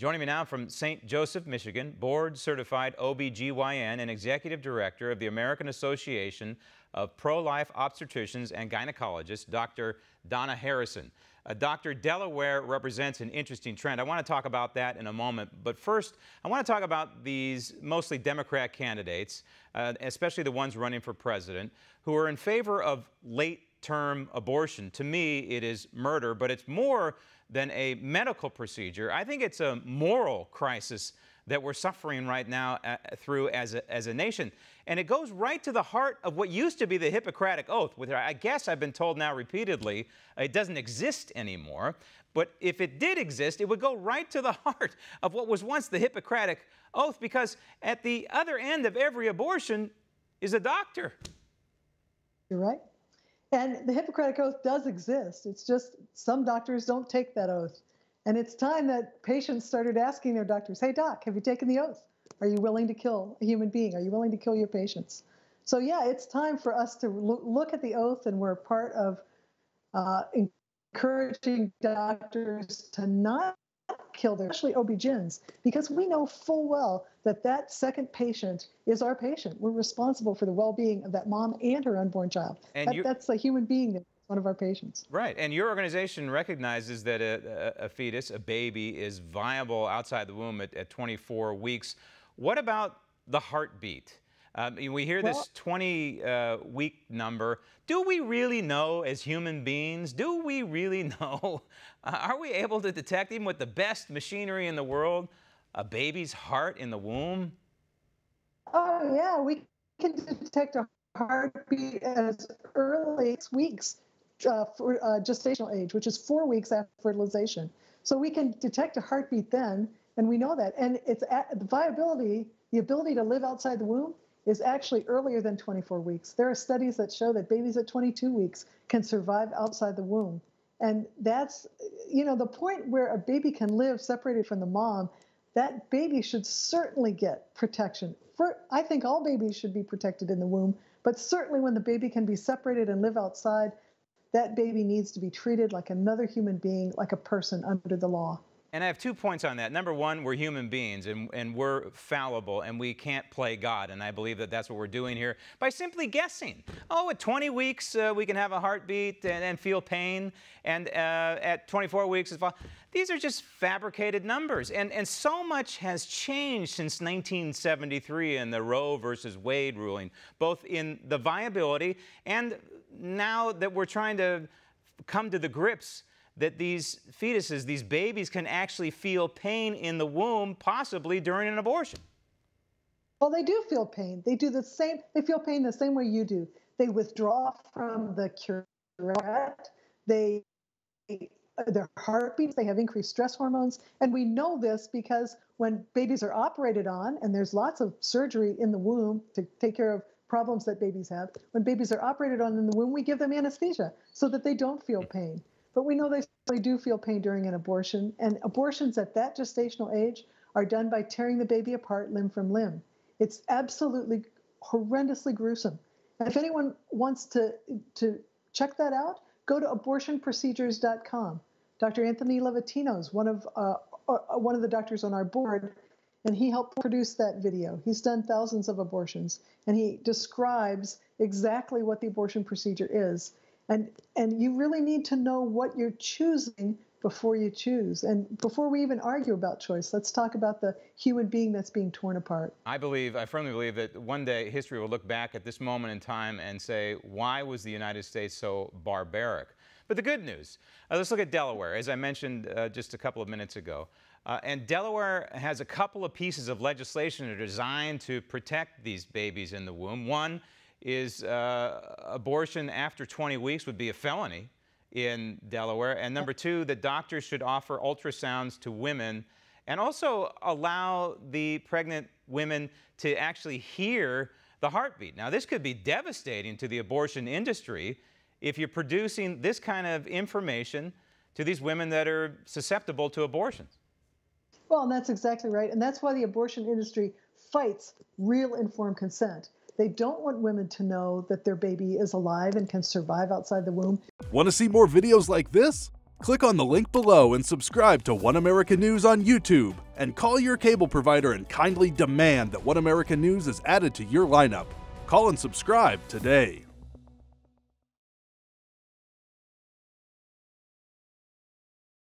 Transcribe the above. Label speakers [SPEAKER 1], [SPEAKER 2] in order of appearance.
[SPEAKER 1] Joining me now from St. Joseph, Michigan, board-certified OB/GYN and executive director of the American Association of Pro-Life Obstetricians and Gynecologists, Dr. Donna Harrison. Dr. Delaware represents an interesting trend. I want to talk about that in a moment, but first I want to talk about these mostly Democrat candidates, especially the ones running for president, who are in favor of late-term abortion. To me, it is murder, but it's more than a medical procedure. I think it's a moral crisis that we're suffering right now through as a nation. And it goes right to the heart of what used to be the Hippocratic Oath, which I guess I've been told now repeatedly it doesn't exist anymore. But if it did exist, it would go right to the heart of what was once the Hippocratic Oath, because at the other end of every abortion is a doctor.
[SPEAKER 2] You're right. And the Hippocratic Oath does exist. It's just some doctors don't take that oath. And it's time that patients started asking their doctors, hey, doc, have you taken the oath? Are you willing to kill a human being? Are you willing to kill your patients? So, yeah, it's time for us to look at the oath, and we're part of encouraging doctors to not kill their, especially OB/GYNs, because we know full well that that second patient is our patient. We're responsible for the well-being of that mom and her unborn child. And that's a human being that's one of our patients.
[SPEAKER 1] Right, and your organization recognizes that a fetus, a baby, is viable outside the womb at 24 weeks. What about the heartbeat? We hear this 20-week number. Do we really know as human beings? Do we really know? Are we able to detect, even with the best machinery in the world, a baby's heart in the womb?
[SPEAKER 2] Oh, yeah, we can detect a heartbeat as early as weeks for gestational age, which is 4 weeks after fertilization. So we can detect a heartbeat then, and we know that. And it's the viability, the ability to live outside the womb, is actually earlier than 24 weeks. There are studies that show that babies at 22 weeks can survive outside the womb. And that's, you know, the point where a baby can live separated from the mom, that baby should certainly get protection. I think all babies should be protected in the womb, but certainly when the baby can be separated and live outside, that baby needs to be treated like another human being, like a person under the law.
[SPEAKER 1] And I have 2 points on that. Number one, we're human beings, and we're fallible, and we can't play God. And I believe that that's what we're doing here by simply guessing. Oh, at 20 weeks, we can have a heartbeat and feel pain. And at 24 weeks, these are just fabricated numbers. And so much has changed since 1973 and the Roe versus Wade ruling, both in the viability and now that we're trying to come to the grips that these fetuses, these babies, can actually feel pain in the womb, possibly during an abortion.
[SPEAKER 2] Well, they do feel pain. They do the same. They feel pain the same way you do. They withdraw from the curette. Their heartbeats. They have increased stress hormones, and we know this because when babies are operated on, and there's lots of surgery in the womb to take care of problems that babies have. When babies are operated on in the womb, we give them anesthesia so that they don't feel pain. But we know they do feel pain during an abortion, and abortions at that gestational age are done by tearing the baby apart limb from limb. It's absolutely horrendously gruesome. And if anyone wants to check that out, go to abortionprocedures.com. Dr. Anthony Levatino is one of the doctors on our board, and he helped produce that video. He's done thousands of abortions, and he describes exactly what the abortion procedure is. And you really need to know what you're choosing before you choose. And before we even argue about choice, let's talk about the human being that's being torn apart.
[SPEAKER 1] I firmly believe that one day history will look back at this moment in time and say, why was the United States so barbaric? But the good news, let's look at Delaware, as I mentioned just a couple of minutes ago. And Delaware has a couple of pieces of legislation that are designed to protect these babies in the womb. One is abortion after 20 weeks would be a felony in Delaware. And number two, that doctors should offer ultrasounds to women and also allow the pregnant women to actually hear the heartbeat. Now, this could be devastating to the abortion industry if you're producing this kind of information to these women that are susceptible to abortions.
[SPEAKER 2] Well, and that's exactly right. And that's why the abortion industry fights real informed consent. They don't want women to know that their baby is alive and can survive outside the womb.
[SPEAKER 3] Want to see more videos like this? Click on the link below and subscribe to One American News on YouTube and call your cable provider and kindly demand that One American News is added to your lineup. Call and subscribe today.